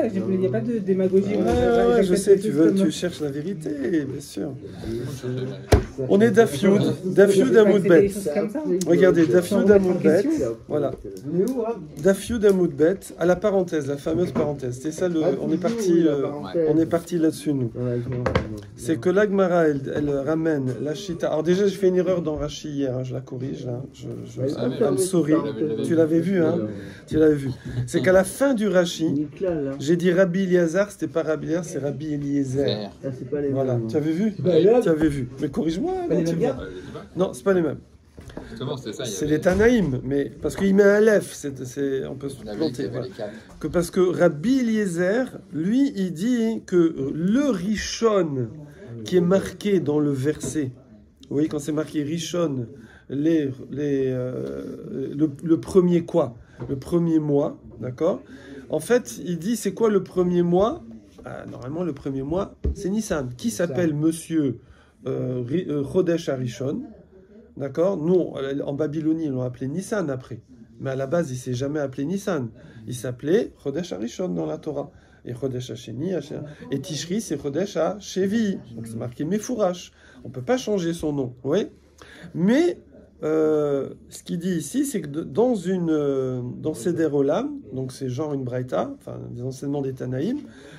Il n'y a pas de démagogie. Ouais, je sais, tu cherches la vérité, bien sûr. On est Daf Amoud Bet. Regardez, Daf Amoud Bet. Voilà. Daf Amoud Bet, à la parenthèse, la fameuse parenthèse. C'est ça, on est parti là-dessus, nous. C'est que l'Agmara, elle ramène la Shita. Alors déjà, j'ai fait une erreur dans Rashi hier, hein, je la corrige, là. I'm sorry. Tu l'avais vu, hein? Tu l'avais vu. C'est qu'à la fin du Rashi, j'ai dit Rabbi Eliezer, c'était pas Rabbi Eliezer, c'est Rabbi Eliezer. Voilà, tu avais vu? Tu avais vu. Mais corrige-moi, non, c'est pas les mêmes. C'est les Tanaïm, mais parce qu'il met un lef, on peut se planter. Voilà. Parce que Rabbi Eliezer, lui, il dit que le Rishon qui est marqué dans le verset, vous voyez, quand c'est marqué Rishon, le premier quoi? Le premier mois, d'accord? En fait, il dit, c'est quoi le premier mois? Normalement, le premier mois, c'est Nissan. Qui s'appelle Monsieur Chodesh Harishon? D'accord? Nous, en Babylonie, ils l'ont appelé Nissan après. Mais à la base, il ne s'est jamais appelé Nissan. Il s'appelait Chodesh Harishon dans la Torah. Et Chodesh Hasheni, et Tishri, c'est Chodesh Hashevi. Donc c'est marqué Mefourash. On ne peut pas changer son nom. Oui? Mais ce qu'il dit ici, c'est que dans Seder Olam, donc c'est genre une braïta, enfin des enseignements des Tanaïm,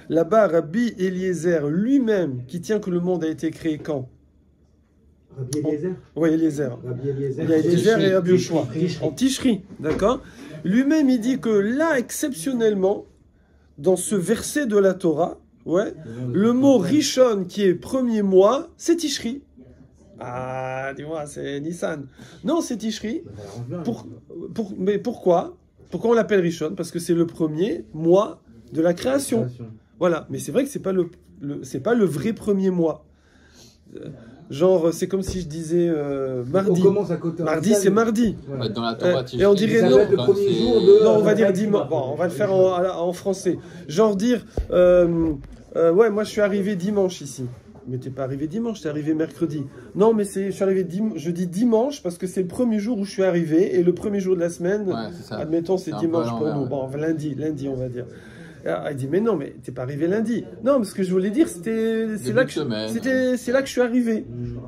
là-bas, Rabbi Eliezer lui-même, qui tient que le monde a été créé quand? Rabbi Eliezer? Oui, Eliezer. Il y a Eliezer et Rabbi Yoshua, en Tishri, d'accord? Lui-même, il dit que là, exceptionnellement, dans ce verset de la Torah, ouais, le mot Rishon, qui est premier mois, c'est Tishri. Ah, dis-moi, c'est Nissan. Non, c'est Tishri. Mais pourquoi? Pourquoi on l'appelle Rishon? Parce que c'est le premier mois de la création. Voilà. Mais c'est vrai que c'est pas le vrai premier mois. Genre, c'est comme si je disais mardi. Mardi, c'est mardi. Ouais, dans la Torah, et on dirait non. Le premier jour de... Non, on va dire dimanche. Bon, on va le faire en français. Genre dire, ouais, moi je suis arrivé dimanche ici. Mais t'es pas arrivé dimanche, t'es arrivé mercredi. Non, mais je suis arrivé je dis dimanche parce que c'est le premier jour où je suis arrivé et le premier jour de la semaine, admettons, c'est dimanche pour nous. Bon, lundi, on va dire. Alors, il dit, mais non, mais t'es pas arrivé lundi. Non, mais ce que je voulais dire, c'est là que je suis arrivé.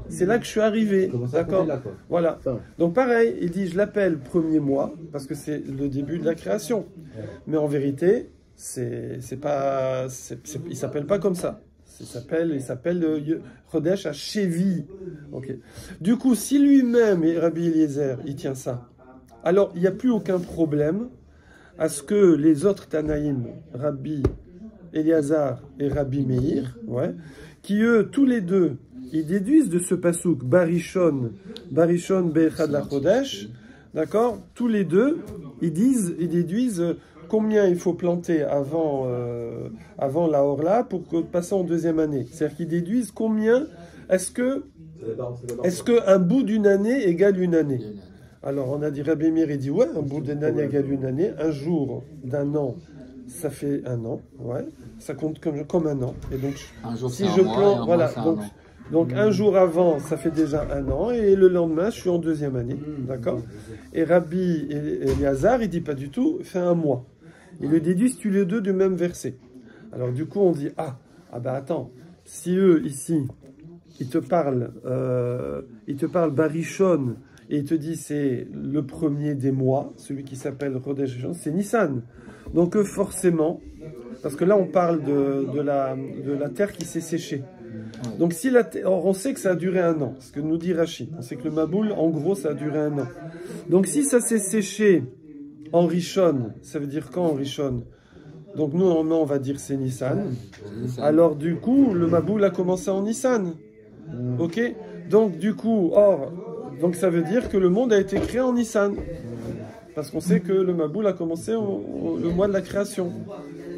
C'est là que je suis arrivé. D'accord? Voilà. Donc pareil, il dit, je l'appelle premier mois parce que c'est le début de la création. Mais en vérité, il s'appelle pas comme ça. Il s'appelle Chodesh Hashevi. Okay. Du coup, si lui-même, Rabbi Eliezer, il tient ça, alors il n'y a plus aucun problème à ce que les autres Tanaïm, Rabbi Eliezer et Rabbi Meir, ouais, qui eux, tous les deux, ils déduisent de ce pasouk Barishon Be'echad la Chodesh, d'accord? Tous les deux, ils déduisent combien il faut planter avant la Orla pour passer en deuxième année. C'est-à-dire qu'ils déduisent combien, est-ce que un bout d'une année égale une année? Alors on a dit, Rabbi Meir, il dit, ouais, un bout d'une année égale une année, un jour d'un an, ça fait un an, ouais, ça compte comme un an. Et donc, si je plante, voilà, donc un jour avant, ça fait déjà un an, et le lendemain, je suis en deuxième année, d'accord? Et Rabbi Eliezer, il dit pas du tout, fait un mois. Ils le déduisent tous les deux du même verset. Alors du coup, on dit, ah bah attends, si eux, ici, ils te parlent Barishon, et ils te disent c'est le premier des mois, celui qui s'appelle Chodesh Rishon, c'est Nissan. Donc eux, forcément, parce que là, on parle de la terre qui s'est séchée. Donc si on sait que ça a duré un an, ce que nous dit Rashi, on sait que le Maboul, en gros, ça a duré un an. Donc si ça s'est séché en Rishon, ça veut dire quand en Rishon? Donc nous, normalement, on va dire c'est Nissan. Alors du coup, le Maboul a commencé en Nissan. Ok? Donc du coup, donc ça veut dire que le monde a été créé en Nissan. Parce qu'on sait que le Maboul a commencé le mois de la création.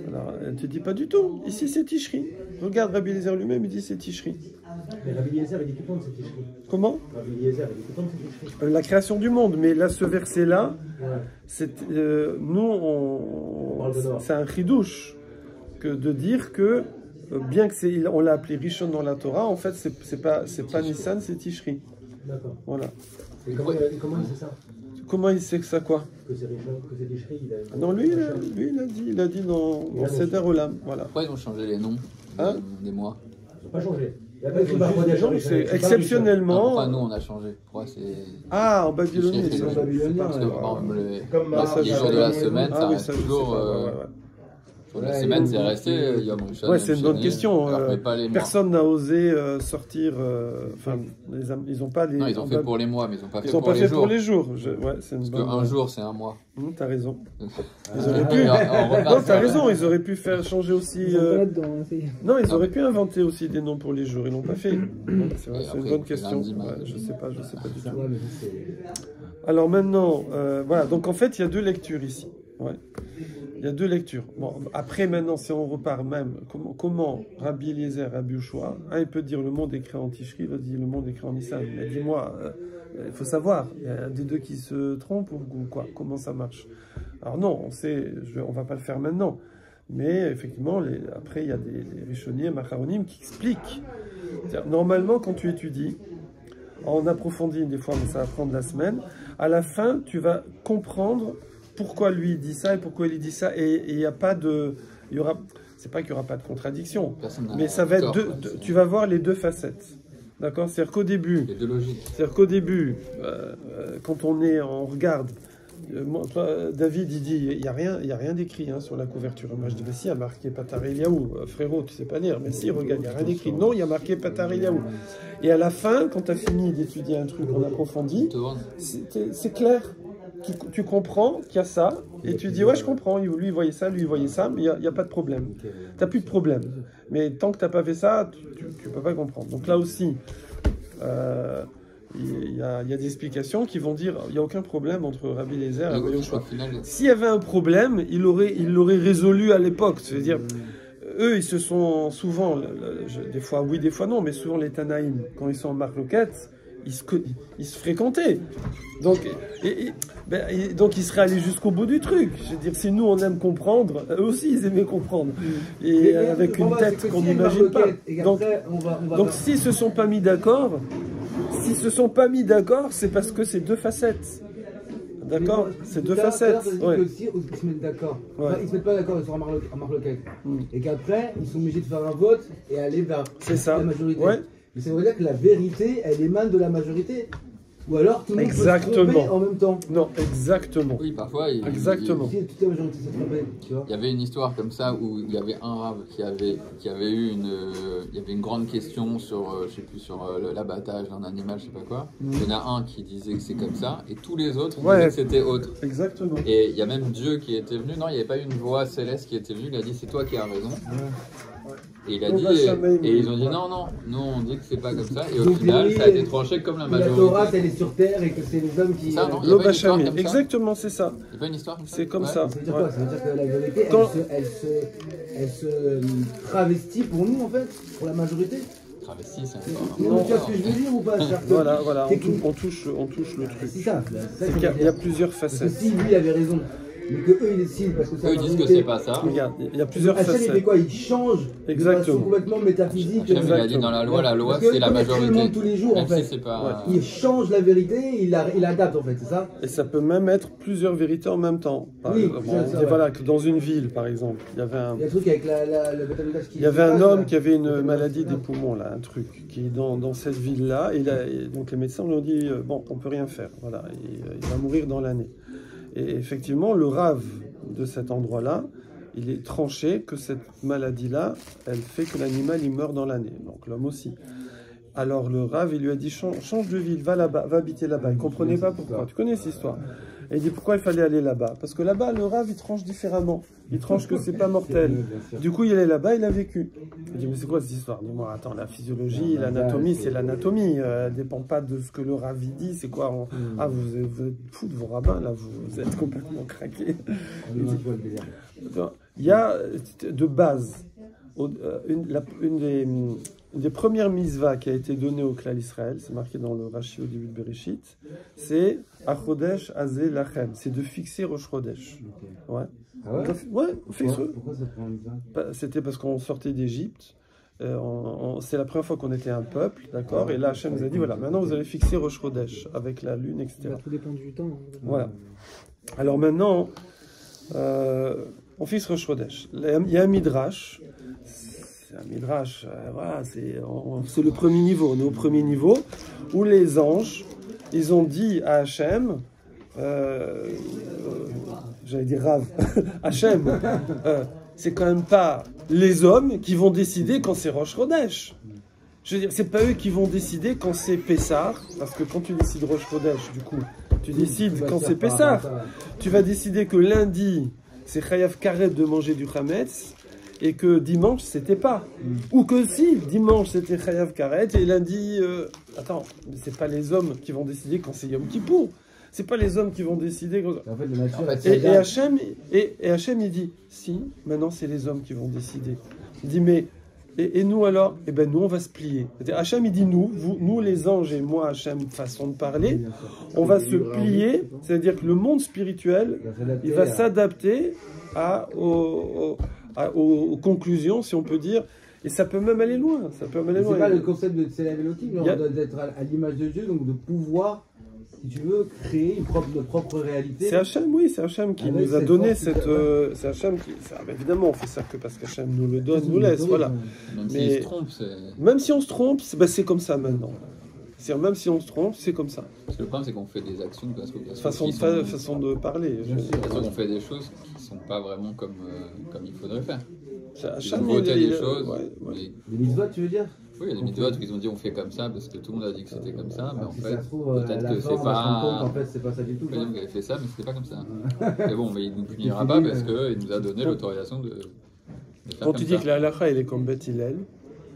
Alors, elle ne te dit pas du tout. Ici, c'est Tishri. Regarde, Rabbi Eliezer lui-même, il dit c'est Tishri. Mais Rabbi Eliezer, il dit que c'est Tishri. Comment? Rabbi Eliezer, il dit que c'est Tishri. La création du monde. Mais là, ce verset-là, c'est un chidouche de dire que, bien que on l'a appelé Rishon dans la Torah, en fait, c'est pas Nissan, c'est Tishri. D'accord. Voilà. Et comment il sait ça? Comment il sait que ça quoi? Que c'est des chéris, Non, lui, il a dit dans Seder Olam, voilà. Pourquoi ils ont changé les noms des mois? Ils n'ont pas changé. Il n'y a pas écrit parfois des gens, C'est exceptionnellement. Pourquoi nous on a changé? Pourquoi c'est... Ah, en babylonien, c'est c'est en babylonien. Parce que par exemple, Comme les jours de la semaine, ça oui, reste ça, je sais toujours... pas, ouais. Sur la semaine, c'est resté Yom Rishon. Ouais, c'est une bonne question. Pas les mois. Personne n'a osé sortir. Enfin, ils n'ont pas les. Non, ils ont fait pour les mois, mais ils n'ont pas fait Ils n'ont pour pas les fait jours. pour les jours. Ouais, c'est une Parce bonne. qu'un jour, c'est un mois. T'as raison. Ils On auraient pu. repart Non, t'as sur- raison. Ils auraient pu faire changer aussi. Ils sont pas là-dedans, hein, c'est- Non, ils auraient pu inventer aussi des noms pour les jours. Ils l'ont pas fait. C'est vrai, Et c'est une après, bonne c'est question. lundi, Ouais, mardi. je sais pas du tout. Ouais, mais c'est... Alors maintenant, voilà. Donc en fait, il y a deux lectures ici. Ouais. Il y a deux lectures. Bon, après, maintenant, si on repart même, comment Rabbi Eliezer, Rabbi Yoshua, il peut dire le monde écrit en Tishri, l'autre dit le monde écrit en Nissan. Mais dis-moi, il faut savoir, il y a des deux qui se trompent ou quoi? Comment ça marche? Alors non, on sait, on va pas le faire maintenant. Mais effectivement, après, il y a des Rishonim, Macharonim qui expliquent. Normalement, quand tu étudies, on approfondit des fois, mais ça va prendre la semaine, à la fin, tu vas comprendre pourquoi lui il dit ça et pourquoi il dit ça, et il n'y a pas de, il y aura, c'est pas qu'il n'y aura pas de contradiction, mais ça va être tu vas voir les deux facettes, d'accord? C'est-à-dire qu'au début, Les deux logiques. c'est-à-dire qu'au début, quand on regarde, David il dit il y a rien d'écrit sur la couverture. Moi je dis mais si, il y a marqué Patar Eliaou, frérot, tu sais pas lire. Mais si, regarde, il n'y a rien d'écrit. Non, il y a marqué Patar Eliaou. Et à la fin, quand tu as fini d'étudier un truc en approfondi, c'est clair. Tu comprends qu'il y a ça, et tu dis ouais, je comprends, lui il voyait ça, lui il voyait ça, mais il n'y a pas de problème. Tu n'as plus de problème. Mais tant que tu n'as pas fait ça, tu ne peux pas comprendre. Donc là aussi, il y a des explications qui vont dire il n'y a aucun problème entre Rabbi Eliezer et Rabbi Yoshua. S'il y avait un problème, il l'aurait résolu à l'époque. C'est-à-dire, eux, ils se sont souvent, des fois oui, des fois non, mais souvent les Tanaïm, quand ils sont en Marloquette, ils se fréquentaient. Donc, donc ils seraient allés jusqu'au bout du truc. Je veux dire, si nous on aime comprendre, eux aussi ils aimaient comprendre. Et avec une tête qu'on n'imagine pas. Donc s'ils se sont pas mis d'accord, c'est parce que c'est deux facettes. D'accord? C'est deux facettes. Ouais. Aussi, ils se mettent d'accord. Ouais. Enfin, ils se mettent pas d'accord, ils sont en marloquette. Et qu'après, ils sont obligés de faire un vote et aller vers la majorité. Ouais. Mais ça veut dire que la vérité, elle émane de la majorité. Ou alors tout le monde peut se tromper en même temps. Non, exactement. Oui, parfois. Exactement. Toute la majorité s'est trompée, tu vois. Il y avait une histoire comme ça où il y avait un rave qui avait eu il y avait une grande question sur, je sais plus, sur l'abattage d'un animal, je sais pas quoi. Il y en a un qui disait que c'est comme ça et tous les autres disaient que c'était autre. Exactement. Et il y a même Dieu qui était venu. Non, il n'y avait pas une voix céleste qui était venue. Il a dit c'est toi qui as raison. Et il a dit, et ils ont dit non, nous on dit que c'est pas comme ça. Et au final, ça a été tranché comme la majorité. La Torah, elle est sur terre et que c'est les hommes qui. L'Obachamé, exactement, c'est ça. Il n'y a pas une histoire comme ça. C'est comme ça. Ça veut dire quoi? Ça veut dire que la vérité, elle se travestit pour nous en fait, pour la majorité. Travesti, c'est un Tu vois ce que je veux dire ou pas? Voilà, on touche le truc. C'est ça. Il y a plusieurs facettes. Parce que si lui il avait raison, mais que eux ils décident parce que ça. Eux ils disent que c'est pas ça. Regarde, il y a plusieurs Hachem, facettes. il fait quoi? Il change de façon complètement métaphysique. Hachem, il a dit dans la loi c'est la majorité. Tous les jours, en fait. Si pas... Il change la vérité, il adapte en fait, c'est ça? Et ça peut même être plusieurs vérités en même temps. Voilà, que dans une ville, par exemple, il y avait un. Il y a un truc avec il y avait un homme qui avait une maladie des poumons, là, un truc, qui est dans cette ville-là. Et donc les médecins lui ont dit bon, on peut rien faire. Voilà, il va mourir dans l'année. Et effectivement, le rave de cet endroit-là, il est tranché que cette maladie-là, elle fait que l'animal il meurt dans l'année. Donc l'homme aussi. Alors le rave, il lui a dit change de ville, va là-bas, va habiter là-bas. Il ne comprenait pas pourquoi. Tu connais cette histoire? Et il dit pourquoi il fallait aller là-bas? Parce que là-bas, le rave, il tranche différemment. Il tranche que c'est pas mortel. Du coup, il est là-bas, il a vécu. Il dit mais c'est quoi cette histoire? Dis-moi, attends, la physiologie, l'anatomie, c'est l'anatomie. Elle ne dépend pas de ce que le rave dit. C'est quoi? Ah, vous êtes fous de vos rabbins, là, vous êtes complètement craqués. Il y a de base, une des premières mitzvahs qui a été donnée au clan Israël, c'est marqué dans le Rashi au début de Bereshit, c'est Achodesh Azeh Lachem, c'est de fixer Rosh Chodesh. Ouais. Ah ouais? Ouais, fixe. Pourquoi ça prend une mitzvah? C'était parce qu'on sortait d'Égypte c'est la première fois qu'on était un peuple, d'accord? Et là, Hachem nous a dit, voilà, maintenant vous allez fixer Rosh Chodesh avec la lune, etc. Ça va tout dépendre du temps. Voilà. Alors maintenant, on fixe Rosh Chodesh. Il y a un midrash. C'est un midrash, voilà, c'est le premier niveau. On est au premier niveau où les anges, ils ont dit à Hachem, j'allais dire Rav, Hachem, c'est quand même pas les hommes qui vont décider quand c'est Rosh Chodesh. Je veux dire, c'est pas eux qui vont décider quand c'est Pessah, parce que quand tu décides Rosh Chodesh, du coup, tu décides quand c'est Pessah. Tu vas décider que lundi, c'est Chayav Karet de manger du Chametz, et que dimanche, c'était pas. Ou que si, dimanche, c'était Chayav Karet, et lundi... Attends, c'est pas les hommes qui vont décider quand c'est Yom Kippour. C'est pas les hommes qui vont décider. En fait, la nature, Et Hachem, il dit, si, maintenant c'est les hommes qui vont décider. Il dit, mais, et nous alors? Eh ben nous, on va se plier. Hachem, il dit, nous les anges et moi, Hachem, façon de parler, on va se plier, c'est-à-dire que le monde spirituel, il va s'adapter aux conclusions, si on peut dire. Et ça peut même aller loin. Ça peut même aller loin. C'est pas le concept de Tselem Elohim, d'être à l'image de Dieu, donc de pouvoir, si tu veux, créer notre propre réalité. C'est Hachem, oui, c'est Hachem qui nous a donné cette... c'est Hachem qui... évidemment, on fait ça que parce qu'Hachem nous le donne, nous laisse, voilà. Même s'il se trompe, c'est... Même si on se trompe, c'est comme ça maintenant. C'est-à-dire, même si on se trompe, c'est comme ça. Parce que le problème, c'est qu'on fait des actions parce que façon de parler. On fait des choses qui ne sont pas vraiment comme il faudrait faire. Hachem, ils ont voté des choses. Des mitzvot, tu veux dire? Oui, il y a des mitzvot où ils ont dit on fait comme ça parce que tout le monde a dit que c'était comme ça, mais en Si fait, ça se trouve, peut-être la que forme, c'est pas. en fait, c'est pas ça du tout. Il avait fait ça, mais c'était pas comme ça. Mais bon, mais il nous punira pas parce qu'il nous a donné l'autorisation de faire quand comme tu dis ça. que la halakha, elle est comme Beth Hillel,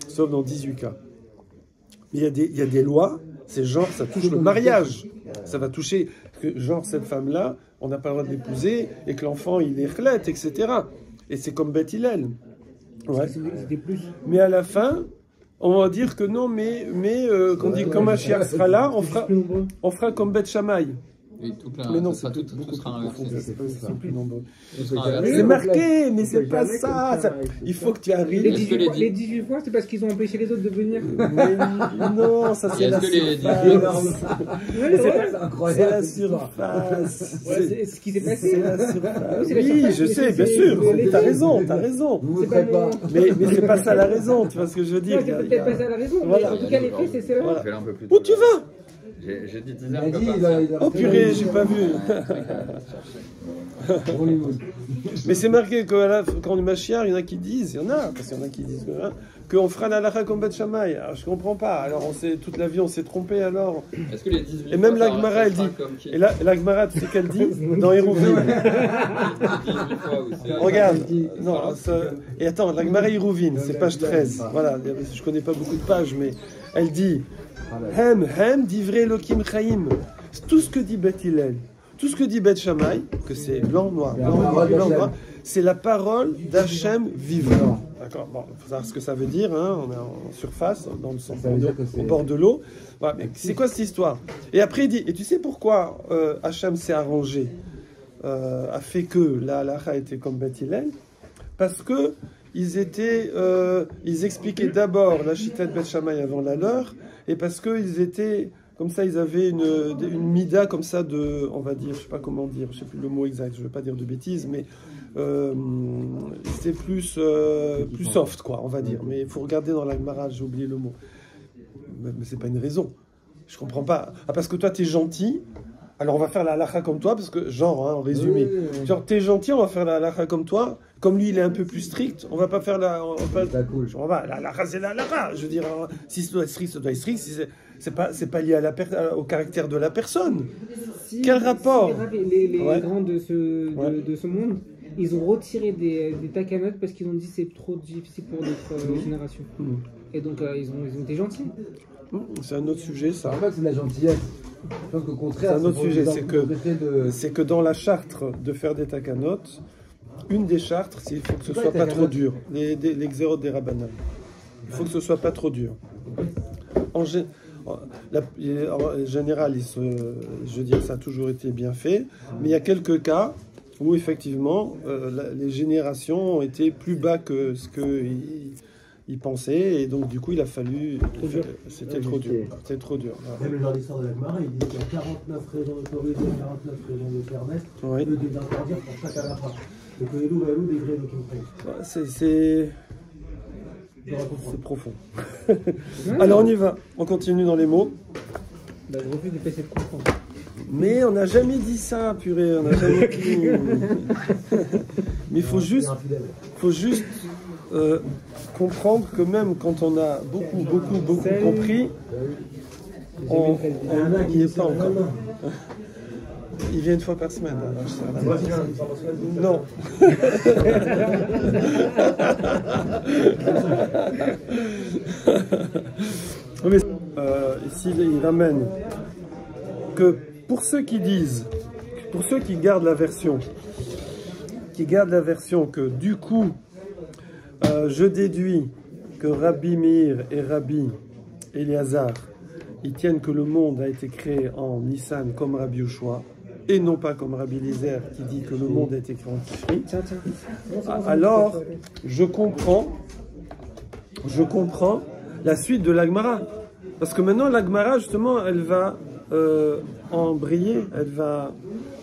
sauf dans 18 cas. Il y a des lois, c'est genre, ça touche le mariage. Ça va toucher, que genre, cette femme-là, on n'a pas le droit de l'épouser, et que l'enfant, il est chlète, etc. Et c'est comme Beth Hillel. Ouais. C'était plus. Mais à la fin, on va dire que non, qu'on dit quand Mashiach sera là, on fera comme Beth Shammai. Et tout plein, Mais non, ça c'est tout beaucoup sera plus inversé. profond. C'est plus nombreux. Tout sera inversé. C'est marqué, mais c'est pas ça. Il faut que tu Les arrives. 18 fois, c'est parce qu'ils ont empêché les autres de venir. Mais non, ça c'est Et la est-ce que les surface. C'est incroyable. C'est la surface. C'est ce qui s'est passé. C'est la surface. c'est la Oui, surface, je mais sais, c'est- bien sûr. c'est- T'as raison. Vous C'est ne pas ferez pas. mon- Mais c'est pas ça la raison, tu vois ce que je veux dire. Non, c'est peut-être pas ça la raison, mais Voilà. en tout cas, les faits, c'est cela. Voilà. Fais-le un peu plus Où tôt. tu vas? J'ai dit 10 Il heures. a dit, comme il a Oh purée, j'ai pas vu. Hollywood. Mais c'est marqué que quand on est Mashiach, il y en a qui disent, parce qu'il y en a qui disent qu'on fera la halakha comme Beth Shammai. Alors je comprends pas. Alors toute la vie on s'est trompé alors. Est-ce que les 18 Et même fois, la Gemara, elle ça dit. sera comme qui Et là, la Gemara, tu sais qu'elle dit dans Hérouvine. 18 fois aussi. Regarde. Non, et attends, la Gemara Hérouvine, c'est page 13. Voilà, je connais pas beaucoup de pages, mais elle dit Hem, divrei Elokim Chaim. Tout ce que dit Beth Hillel, tout ce que dit Beth Shammai, que c'est blanc, noir, c'est la parole d'Hachem vivant. D'accord. Bon, il faut savoir ce que ça veut dire. Hein. On est en surface, dans le sang, au bord de l'eau. Voilà, mais c'est quoi cette histoire? Et après il dit, et tu sais pourquoi Hachem s'est arrangé, a fait que la halakha était comme Beth Hillel? Parce que ils expliquaient d'abord la chita de Beth Shammai avant la leur, et parce qu'ils étaient comme ça, ils avaient une mida comme ça de, on va dire, je sais pas comment dire, je sais plus le mot exact, je veux pas dire de bêtises, mais c'était plus soft, quoi, on va dire. Mais il faut regarder dans la Gemara, j'ai oublié le mot. Mais c'est pas une raison. Je comprends pas. Ah, parce que toi, t'es gentil, alors on va faire la halakha comme toi, parce que, genre, hein, en résumé, genre, t'es gentil, on va faire la halakha comme toi. Comme lui, il est un peu plus strict, on va pas faire la... la halakha, c'est la halakha. Je veux dire, si ça doit être strict, ça doit être strict. Si c'est pas lié au caractère de la personne. Quel rapport? Les grands de ce monde, ils ont retiré des takanotes parce qu'ils ont dit c'est trop difficile pour notre génération. Et donc ils ont été gentils. C'est un autre sujet, ça. En fait, c'est de la gentillesse. Je pense qu'au contraire, c'est un autre sujet. C'est que dans la charte de faire des takanotes, une des chartes, c'est qu'il faut que ce soit pas trop dur. Les xérot des rabbanan. Il faut que ce soit pas trop dur. En général, je veux dire, ça a toujours été bien fait, mais il y a quelques cas où effectivement les générations ont été plus bas que ce que y penser, et donc du coup il a fallu... C'était trop dur. C'était trop dur. Même le genre d'histoire de la Gemara, il dit qu'il y a 49 raisons d'autoriser, 49 raisons de permettre, Oui. de d'interdire pour chaque halakha. Donc les loups, des grés, donc C'est profond. Alors on y va, on continue dans les mots. Bah, je refuse de passer de comprendre. Mais on n'a jamais dit ça, purée, on n'a jamais dit... Mais il faut juste comprendre que même quand on a beaucoup compris, on n'y est pas encore. Il vient une fois par semaine. Non. Mais, ici, il ramène que pour ceux qui disent, pour ceux qui gardent la version, que du coup, je déduis que Rabbi Meir et Rabbi Eliezer, ils tiennent que le monde a été créé en Nissan comme Rabbi Yoshua, et non pas comme Rabbi Eliezer qui dit que le monde a été créé en Tishri. Alors, je comprends la suite de l'Agmara. Parce que maintenant, l'Agmara, justement, elle va embrayer, elle va...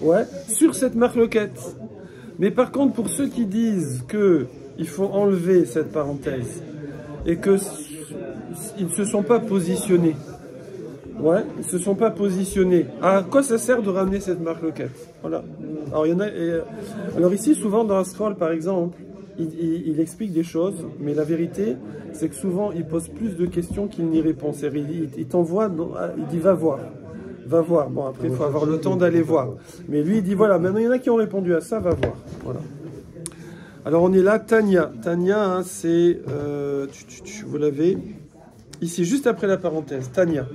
Ouais, sur cette marloquette. Mais par contre, pour ceux qui disent qu'il faut enlever cette parenthèse et qu'ils ne se sont pas positionnés, ouais, ils se sont pas positionnés. À quoi ça sert de ramener cette marloquette? Voilà. Alors, il y en a, alors ici, souvent dans un scroll, par exemple, il explique des choses, mais la vérité, c'est que souvent, il pose plus de questions qu'il n'y répond. Il t'envoie, il dit va voir. Va voir. Bon, après, il faut avoir le temps d'aller voir. Mais lui, il dit voilà, maintenant, il y en a qui ont répondu à ça, va voir. Voilà. Alors, on est là, Tania. Tania, hein, c'est... vous l'avez ici, juste après la parenthèse. Tania.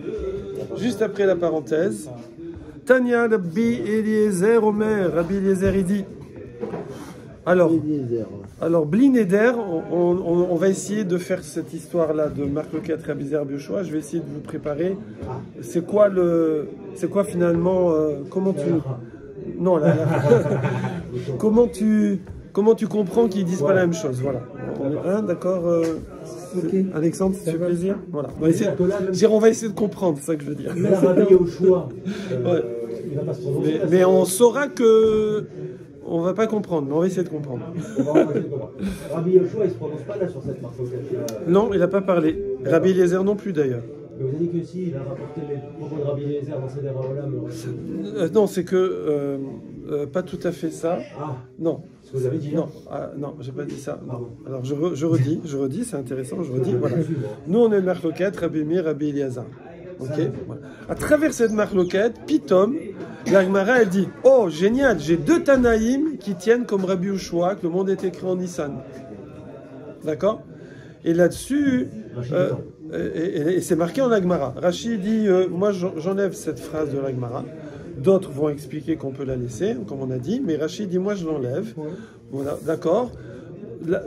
Juste après la parenthèse. Tania, Rabbi Eliezer Omer. Rabbi Eliezer, il dit... Alors, Bli Neder, on va essayer de faire cette histoire-là de Marc Lequet, Rabbi Eliezer, Rabbi Yoshua. Je vais essayer de vous préparer. C'est quoi finalement, comment tu... Non, là. comment tu comprends qu'ils disent pas la même chose, voilà. Hein, d'accord okay. Alexandre, ça fait plaisir. Voilà. On va essayer de comprendre, c'est ça que je veux dire. Mais Rabbi Yoshua, ouais. Il va pas se prononcer. Mais on saura que... On va pas comprendre, mais on va essayer de comprendre. Rabbi Yoshua, il se prononce pas là sur cette marque. Non, il n'a pas parlé. Rabbi Eliezer non plus d'ailleurs. Mais vous avez dit que si, il a rapporté les propos de Rabbi Eliezer dans Seder HaOlam. Non, c'est que... pas tout à fait ça. Ah. Non. Ce que vous avez dit. Non, non, j'ai pas dit ça. Non. Alors je redis, c'est intéressant, je redis. Voilà. Nous, on est le Marloquette, Rabbi Meir, Rabbi Eliezer. Ok. Voilà. À travers cette Marloquette, Pitom, la Gemara, elle dit oh, génial, j'ai deux Tanaïm qui tiennent comme Rabbi Yoshua, que le monde est écrit en Nissan. D'accord? Et là-dessus, et c'est marqué en Gemara. Rachid dit moi, j'enlève cette phrase de la Gemara. D'autres vont expliquer qu'on peut la laisser, comme on a dit, mais Rachid dit moi, je l'enlève. Ouais. Voilà, d'accord.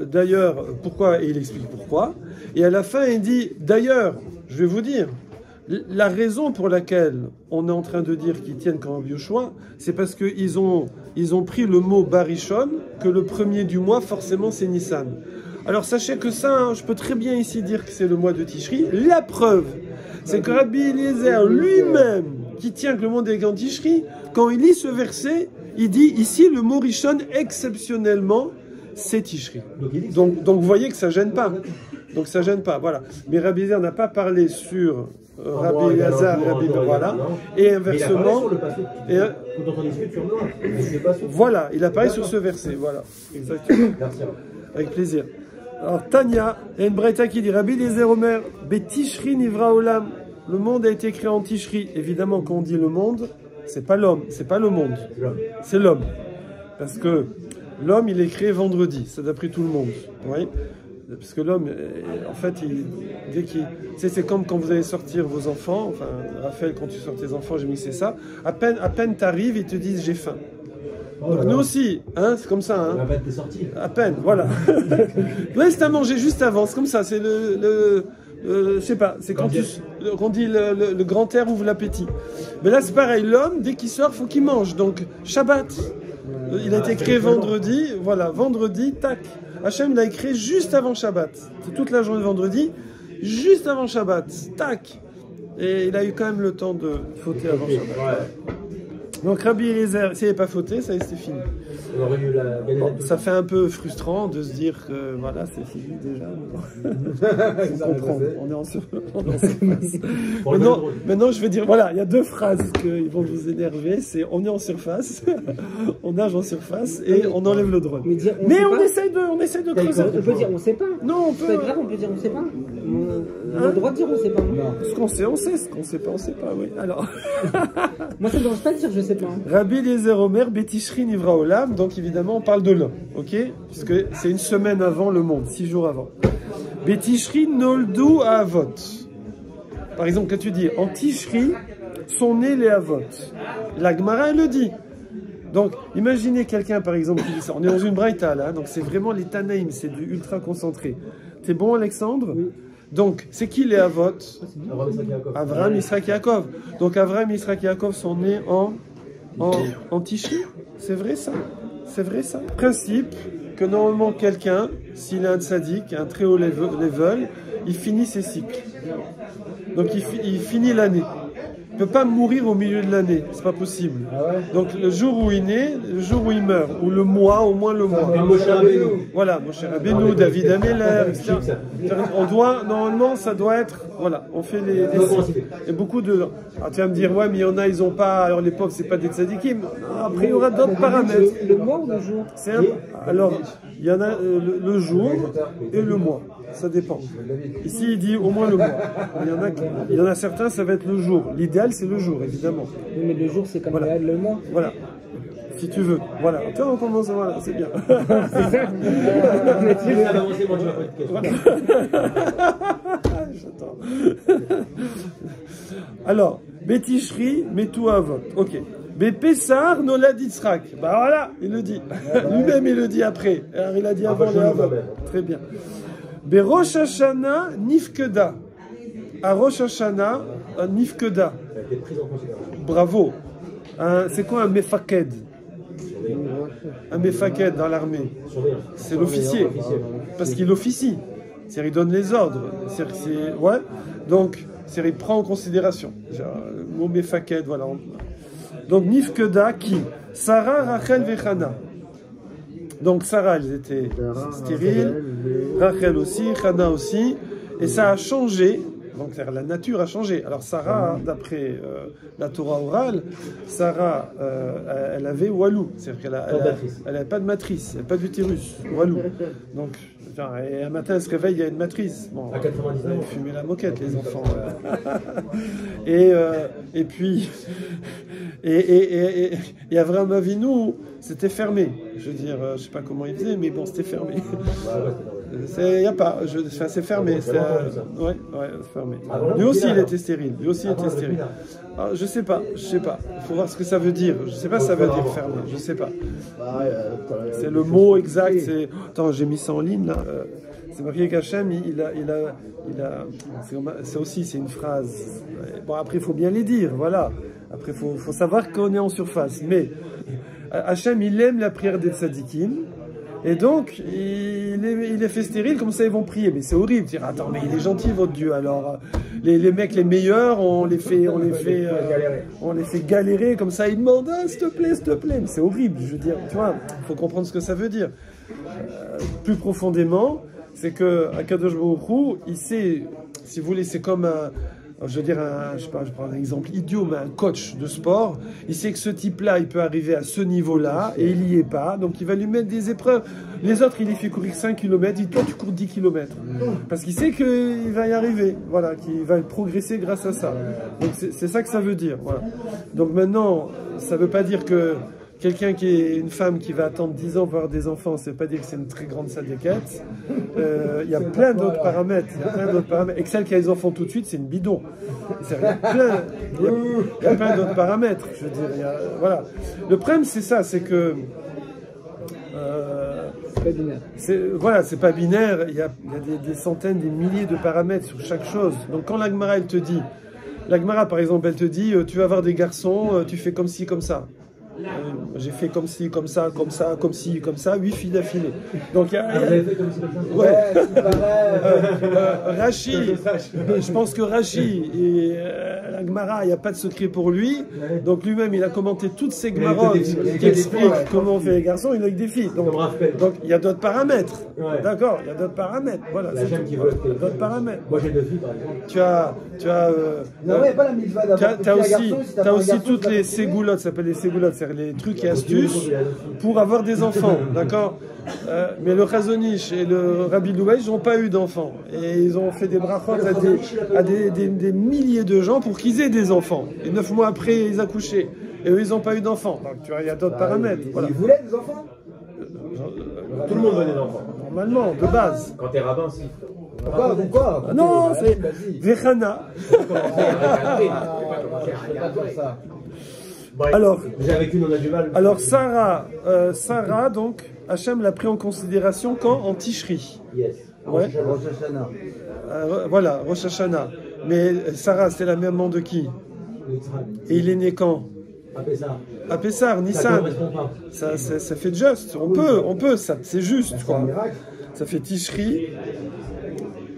D'ailleurs, pourquoi? Et il explique pourquoi. Et à la fin, il dit d'ailleurs, je vais vous dire. La raison pour laquelle on est en train de dire qu'ils tiennent comme Rabbi Yoshua, c'est parce qu'ils ont pris le mot Barishon, que le premier du mois, forcément, c'est Nissan. Alors sachez que ça, hein, je peux très bien ici dire que c'est le mois de Tishri. La preuve, c'est que Rabbi Eliezer lui-même, qui tient que le monde est en Tishri, quand il lit ce verset, il dit ici le mot Rishon, exceptionnellement, c'est Tishri. Donc vous voyez que ça gêne pas. Donc ça gêne pas, voilà. Mais Rabbi Eliezer n'a pas parlé sur... Rabbi Eliezer, Rabbi voilà, et inversement, voilà, il a parlé sur ce verset, voilà, exactement, avec plaisir. Alors Tania, il y a une braïta qui dit Rabbi Eliezer Omer, Betishri Nivra Olam, le monde a été créé en Tishri. Évidemment, quand on dit le monde, c'est pas l'homme, c'est pas le monde, c'est l'homme, parce que l'homme il est créé vendredi, c'est d'après tout le monde, oui. Parce que l'homme, en fait, dès qu'il... C'est comme quand vous allez sortir vos enfants, enfin, Raphaël, quand tu sors tes enfants, j'ai mis c'est ça, à peine t'arrives, ils te disent j'ai faim. Donc nous aussi, hein, c'est comme ça. Hein. À peine, voilà. Laisse t'as mangé juste avant, c'est comme ça, c'est je sais pas, c'est quand on dit le grand air ouvre l'appétit. Mais là c'est pareil, l'homme, dès qu'il sort, faut qu'il mange. Donc, Shabbat, il a été créé vendredi, voilà, vendredi, tac. Hachem l'a créé juste avant Shabbat. C'est toute la journée de vendredi, juste avant Shabbat. Tac. Et il a eu quand même le temps de fauter avant Shabbat. Donc Rabbi Eliezer, s'il n'avait pas fauté, ça y est, c'était fini. Bon, ça fait un peu frustrant de se dire que voilà, c'est fini déjà. On comprend, on est en surface. Maintenant, je vais dire, voilà, il y a deux phrases qui vont vous énerver, c'est on est en surface, on nage en surface et on enlève le drone. Mais on essaye de creuser. On peut dire on sait pas. Non, on peut. C'est pas grave, on peut dire on sait pas. On a le droit de dire on sait pas. Ce qu'on sait, on sait. Ce qu'on sait pas, on sait pas, oui. Alors. Moi, ça ne dérange pas de dire je sais pas. Rabbi Eliezer Omer, Betishri Nivra Olam, donc évidemment on parle de l'homme, ok? Puisque c'est une semaine avant le monde, 6 jours avant. Betishri Noldu Avot. Par exemple, quand tu dis en Tishri sont nés les Avot, la Gemara elle le dit. Donc imaginez quelqu'un par exemple qui dit ça, on est dans une braïta là, donc c'est vraiment les Tanaïm, c'est du ultra concentré. T'es bon Alexandre? Oui. Donc, c'est qui les Avot? Avraham, Yitzhak, Yaakov. Donc, Avraham, Yitzhak, Yaakov sont nés en Tishri. C'est vrai ça? C'est vrai ça? Principe que normalement quelqu'un, s'il a un tzaddik, un très haut level, il finit ses cycles. Donc, il finit l'année. Il ne peut pas mourir au milieu de l'année, c'est pas possible. Donc le jour où il naît, le jour où il meurt, ou le mois, au moins le mois. Voilà, Moshe Rabbeinu, David Améler, etc. On doit, normalement, ça doit être, voilà, on fait les et beaucoup de. Alors tu vas me dire, ouais, mais il y en a, ils ont pas, alors les pauvres, c'est pas des tzadikim. Après, il y aura d'autres paramètres. Le mois ou le jour? Alors, il y en a le jour et le mois. Ça dépend. Ici, il dit au moins le mois. Il y en a certains, ça va être le jour. L'idéal, c'est le jour, évidemment. Oui, mais le jour, c'est comme voilà. Le mois. Voilà. Si tu veux. Voilà. Tu vois, on commence, voilà, c'est bien. C'est ça. Voilà. J'attends. Alors, Betishri, Metu Avot. Ok. Bepessar, Nolad Yitzhak. Bah voilà, il le dit. Lui-même, il le dit après. Alors, il a dit avant les Avot. Très bien. Berosh Hashanah Nifkeda. À Rosh Hashanah, Nifkeda. Bravo. C'est quoi un mefaked? Un mefaked dans l'armée. C'est l'officier. Parce qu'il officie. C'est-à-dire il donne les ordres. Ouais. Donc, il prend en considération. Le mot mefaked, voilà. Donc, Nifkeda qui? Sarah, Rachel, Vechana. Donc Sarah, elles étaient stériles, Rachel aussi, Hana aussi, et ça a changé, donc la nature a changé. Alors Sarah, d'après la Torah orale, Sarah, elle avait Walou, c'est-à-dire qu'elle n'avait pas de matrice, elle n'avait pas d'utérus, Walou. Donc, et un matin, elle se réveille, il y a une matrice. Bon, à 99 ans. Ils fumaient la moquette, les enfants. Et puis, et Avraham Avinu, c'était fermé. Je veux dire, je ne sais pas comment il faisait, mais bon, c'était fermé. Il n'y a pas, c'est fermé. Ouais, c'est fermé. Lui aussi, il était stérile. Alors, je sais pas. Il faut voir ce que ça veut dire. Je sais pas, ça veut dire fermé. Je sais pas. C'est le mot exact. Attends, j'ai mis ça en ligne là. C'est marqué qu'Hachem, ça aussi, c'est une phrase. Bon, après, il faut bien les dire, voilà. Après, il faut savoir qu'on est en surface. Mais Hachem, il aime la prière des tzadikim. Et donc, il est fait stérile, comme ça ils vont prier. Mais c'est horrible. Dire, attends, mais il est gentil, votre Dieu. Alors, les mecs les meilleurs, on les fait galérer, comme ça ils demandent, ah, s'il te plaît. Mais c'est horrible, je veux dire. Tu vois, il faut comprendre ce que ça veut dire. Plus profondément, c'est que Akadosh Baruch Hu, il sait, si vous voulez, c'est comme je veux dire, je sais pas, je prends un exemple idiot, mais un coach de sport, il sait que ce type-là, il peut arriver à ce niveau-là, et il n'y est pas, donc il va lui mettre des épreuves. Les autres, il les fait courir 5 km, il dit, toi, tu cours 10 km. Parce qu'il sait qu'il va y arriver, voilà, qu'il va progresser grâce à ça. Donc c'est ça que ça veut dire, voilà. Donc maintenant, ça ne veut pas dire que quelqu'un qui est une femme qui va attendre 10 ans pour avoir des enfants, ça ne veut pas dire que c'est une très grande sadéquette. Il y a plein d'autres paramètres. Et que celle qui a les enfants tout de suite, c'est une bidon. Il y a plein d'autres paramètres. Je veux dire, voilà. Le problème, c'est ça, c'est que... c'est pas binaire. Voilà, c'est pas binaire. Il y a des centaines, des milliers de paramètres sur chaque chose. Donc quand la Gemara, elle te dit... La Gemara, par exemple, elle te dit, tu vas avoir des garçons, tu fais comme ci, comme ça. J'ai fait comme ci, comme ça, comme ça, comme ci, comme ça, 8 filles d'affilée. Donc, Vous avez fait comme ça, comme ça? ouais. il paraît. Rachi, je pense que Rachi et la Gemara, il n'y a pas de secret pour lui. Donc lui-même, il a commenté toutes ces Gemarotes qui expliquent comment on fait les garçons, il a que des filles. Donc il y a d'autres paramètres. Ouais. D'accord, il y a d'autres paramètres. Voilà, La c'est jeune tout. qui veut D'autres paramètres. Moi j'ai 2 filles par exemple. Tu as Non, ouais, pas la milva d'abord. t'as aussi toutes les ségoulottes, ça s'appelle les ségoulottes, c'est-à-dire les trucs et astuces pour avoir des enfants, d'accord. Mais le Chazonish et le Rabbi Louaï n'ont pas eu d'enfants. Et ils ont fait des brachot à des milliers de gens pour qu'ils aient des enfants. Et 9 mois après, ils accouchaient. Et eux, ils n'ont pas eu d'enfants. Donc tu vois, il y a d'autres paramètres. Voilà. Ils voulaient des enfants? Tout le monde veut des enfants. Normalement, de base. Quand t'es rabbin, si. Pourquoi? Ah non, c'est Vas-y. Vechana. Ça. Bref, Alors, déjà avec une on a du mal. Alors Sarah, donc, Hachem l'a pris en considération quand? En Tishri. Yes. Ouais. Rosh Hashanah. Voilà, Rosh Hashanah. Mais Sarah, c'était la maman de qui? Et il est né quand? Après ça. À Pessar, Ça Nissan. correspond pas. Ça fait juste. On peut, ça, c'est juste, C'est un quoi. miracle. Ça fait Tishri,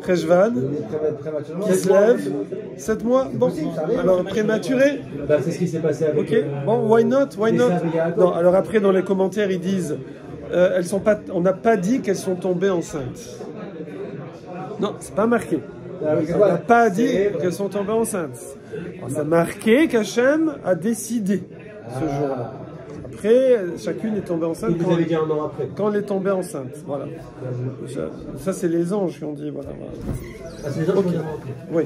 Cheshvan, Il est prématurément. qui se lève, 7 mois. Bon, alors prématuré. Bah, c'est ce qui s'est passé avec. Ok, bon, why not, why les not? sœurs Yaakov. Non, alors après, dans les commentaires, ils disent, elles sont pas, on n'a pas dit qu'elles sont tombées enceintes. Non, c'est pas marqué. Ah oui, On n'a pas dit qu'elles sont tombées enceintes. Alors, c'est marqué qu'Hachem a décidé ce jour-là. Après, chacune est tombée enceinte Il vous avait dit un an après. quand elle est tombée enceinte. Voilà. Ça, c'est les anges qui ont dit. Voilà. Ah, c'est les gens qui ont dit un an après. Oui.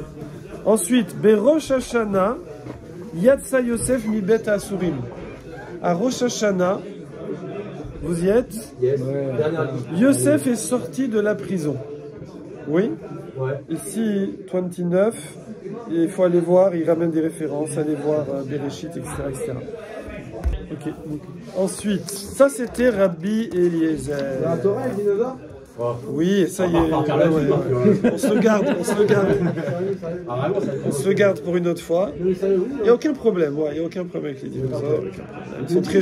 Ensuite, Berosh Hashanah, Yatsa Yosef mi Bet Asurim. À Rosh Hashanah, vous y êtes? Yes. Dernière ligne. Yosef est sorti de la prison. Oui. Ouais. Ici, 29, il faut aller voir, il ramène des références, aller voir Bereshit, etc., etc. Ok. Ensuite, ça c'était Rabbi Eliezer. Dans la Torah, le dinosaure? Oui, ça y est. On se le garde, on se le garde pour une autre fois. Il n'y a aucun problème, ouais, il n'y a aucun problème avec les dinosaures. Ils sont très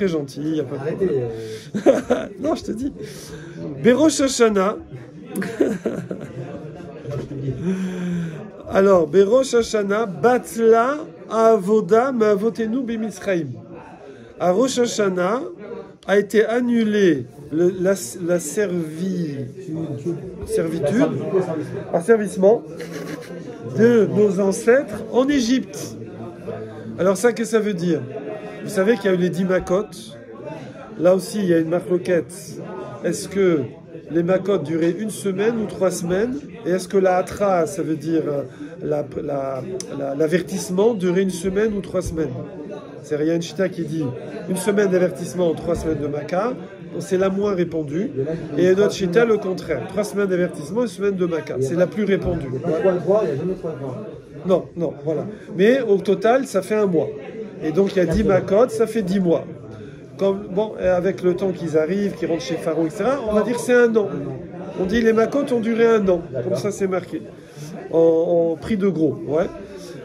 gentils, il n'y a pas de problème. Arrêtez. Non, je te dis. Berosh Hashanah. Alors, Berosh Hashanah, Batla Avoda Mavotenu B'Mitzraïm. À Rosh Hashanah a été annulé la servitude, asservissement de nos ancêtres en Égypte. Alors ça, qu'est-ce que ça veut dire? Vous savez qu'il y a eu les 10 Makot. Là aussi, il y a une marloquette. Est-ce que les Makot duraient 1 semaine ou 3 semaines? Et est-ce que la Hatra, ça veut dire l'avertissement, durait 1 semaine ou 3 semaines? Il y a une chita qui dit 1 semaine d'avertissement, 3 semaines de Maka. C'est la moins répandue. Et une autre chita, le contraire. 3 semaines d'avertissement, 1 semaine de Maka. C'est la plus répandue. Il n'y a pas 3 droits, il n'y a jamais 3 droits. Non, non, voilà. Mais au total, ça fait 1 mois. Et donc, il y a 10 Makot, ça fait 10 mois. Comme, bon, avec le temps qu'ils arrivent, qu'ils rentrent chez Pharaon, etc., on va dire que c'est 1 an. On dit les Makot ont duré 1 an. Comme ça, c'est marqué. En prix de gros, ouais.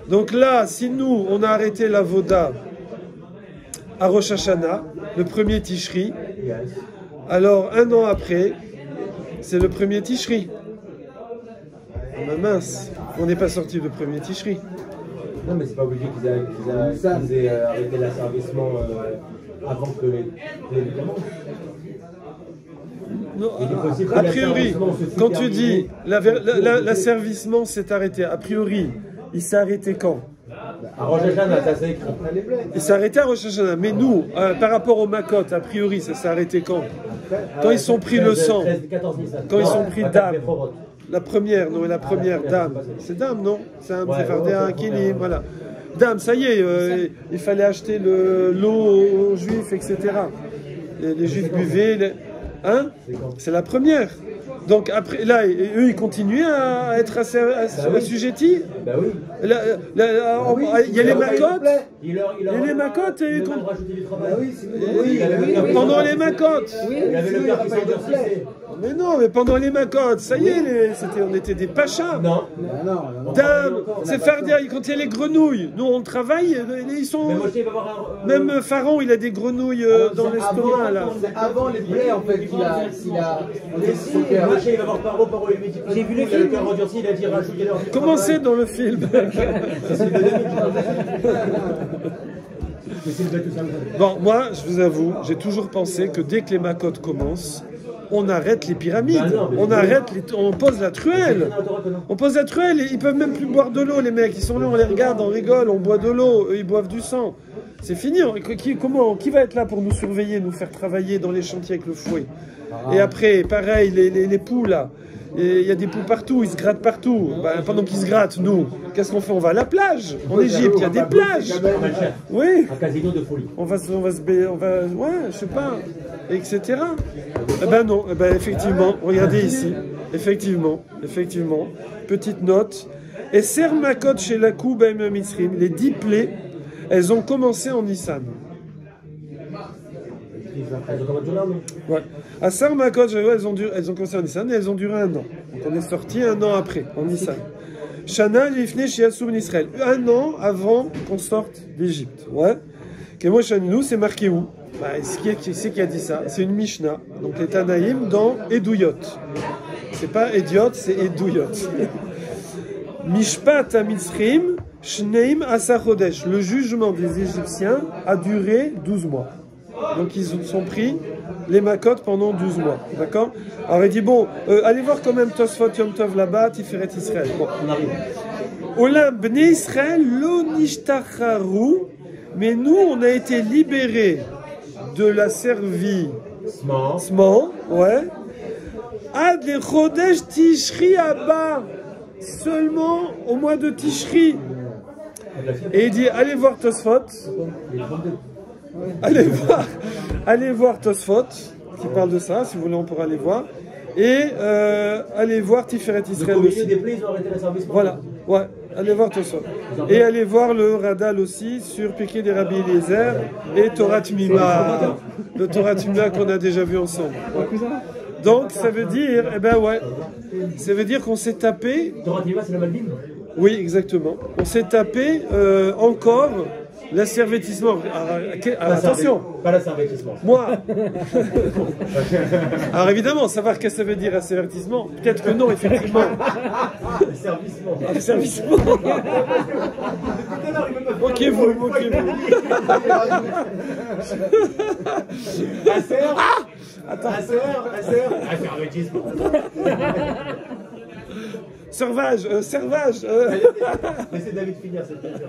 Donc là, si nous, on a arrêté la Voda à Rosh Hashanah, le premier Tishri, alors 1 an après, c'est le premier Tishri. Oh, mince, on n'est pas sorti du premier Tishri. Non, mais c'est pas obligé qu'ils aient arrêté l'asservissement avant que les commencent. Non, Il est possible que a priori, l'asservissement se fût quand tu terminé. dis l'asservissement s'est arrêté, a priori, il s'est arrêté quand? À Rosh Hashanah, ça s'est écrit. Il s'est arrêté à Rosh Hashanah. Mais nous, par rapport aux Makot, a priori, ça s'est arrêté quand? Quand ils sont pris le sang. 14 Nissan. Quand ils sont pris dame. Befrorot. La première, non, la première, dame. C'est dame, non? C'est un Séphardéen, Kilim, voilà. Dame, ça y est, il fallait acheter l'eau aux Juifs, etc. Les Juifs buvaient. Hein? C'est la première. Donc après, là, eux, ils continuaient à être assujettis. Bah oui. Il y a les macotes. Il y a les macotes et pendant les macotes. Il y avait le père qui s'endurcissait. Mais non, mais pendant les macotes, ça y est, on était des pachas. Non. Dame, c'est faire dire, quand il y a les grenouilles, nous on travaille, ils sont. Même Pharaon, il a des grenouilles dans l'estomac là. C'est avant les plaies en fait qu'il a. Moshe, il va voir Paro, il lui dit. J'ai vu le film. Il a dit rajoutez leur. Comment c'est dans le film? Bon, moi, je vous avoue, j'ai toujours pensé que dès que les macotes commencent, on arrête les pyramides, on pose la truelle. On pose la truelle et ils peuvent même plus boire de l'eau, les mecs. Ils sont là, on les regarde, on rigole, on boit de l'eau, eux ils boivent du sang. C'est fini. Qui va être là pour nous surveiller, nous faire travailler dans les chantiers avec le fouet? Et après, pareil, les poux là. Il y a des poux partout, ils se grattent partout. Pendant qu'ils se grattent, nous, qu'est-ce qu'on fait? On va à la plage. En Égypte, il y a des plages. Oui. Un casino de folie. On va, ouais, je sais pas, etc. Eh ben non, effectivement, regardez ici. Effectivement, petite note. Et Sermakot chez la Kou Baim Mitzrim, les 10 plaies, elles ont commencé en Nissan. Ouais. À Sarmakot, elles ont commencé en Nissan et elles ont duré 1 an. Donc on est sorti 1 an après, en Nissan. Shana Lifne Shiatsum Israël. 1 an avant qu'on sorte d'Égypte. Ouais. Kemo Shanou, c'est marqué où? C'est qui a dit ça? C'est une Mishnah. Donc les Tanaïm dans Edouyot. C'est pas Ediot, c'est Edouyot. Mishpat Amitzrim, Shneim Asachodesh. Le jugement des Égyptiens a duré 12 mois. Donc ils sont pris les macotes pendant 12 mois. D'accord? Alors il dit, bon, allez voir quand même Tosfot Yom Tov là-bas, Tiferet Israël. Bon, on arrive. Olam Bnei Israël lo nishtacharu, mais nous on a été libérés de la servissement, ouais. Ad le Chodesh Tishri Abba, seulement au mois de Tishri. Et il dit, allez voir Tosfot. Allez voir Tosfot, qui parle de ça, si vous voulez on pourra aller voir. Et allez voir Tiferet Israël aussi. Voilà, ouais, allez voir Tosfot. Et allez voir le Radal aussi sur Piquet des Rabbi Eliezer et Torah Tmima. Le Torah Tmima qu'on a déjà vu ensemble. Ouais. Donc ça veut dire, ça veut dire qu'on s'est tapé. Torah Tmima, c'est le Malbim? Oui, exactement. On s'est tapé encore. L'asservissement. Attention. Pas l'asservissement. Moi. Alors évidemment, savoir qu'est-ce que ça veut dire asservissement. Peut-être que non, effectivement. Asservissement. Moquez-vous. Asservissement. Servage. Laissez David finir cette question.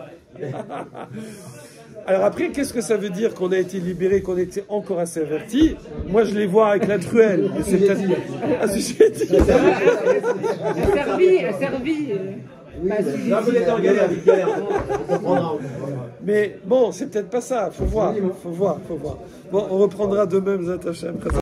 Alors après, qu'est-ce que ça veut dire qu'on a été libéré, qu'on était encore asservis? Moi, je les vois avec la truelle. C'est peut-être assujetti. Asservi. Là, vous êtes en galère, mais bon, c'est peut-être pas ça. Faut voir. Bon, on reprendra demain, Zat Hashem.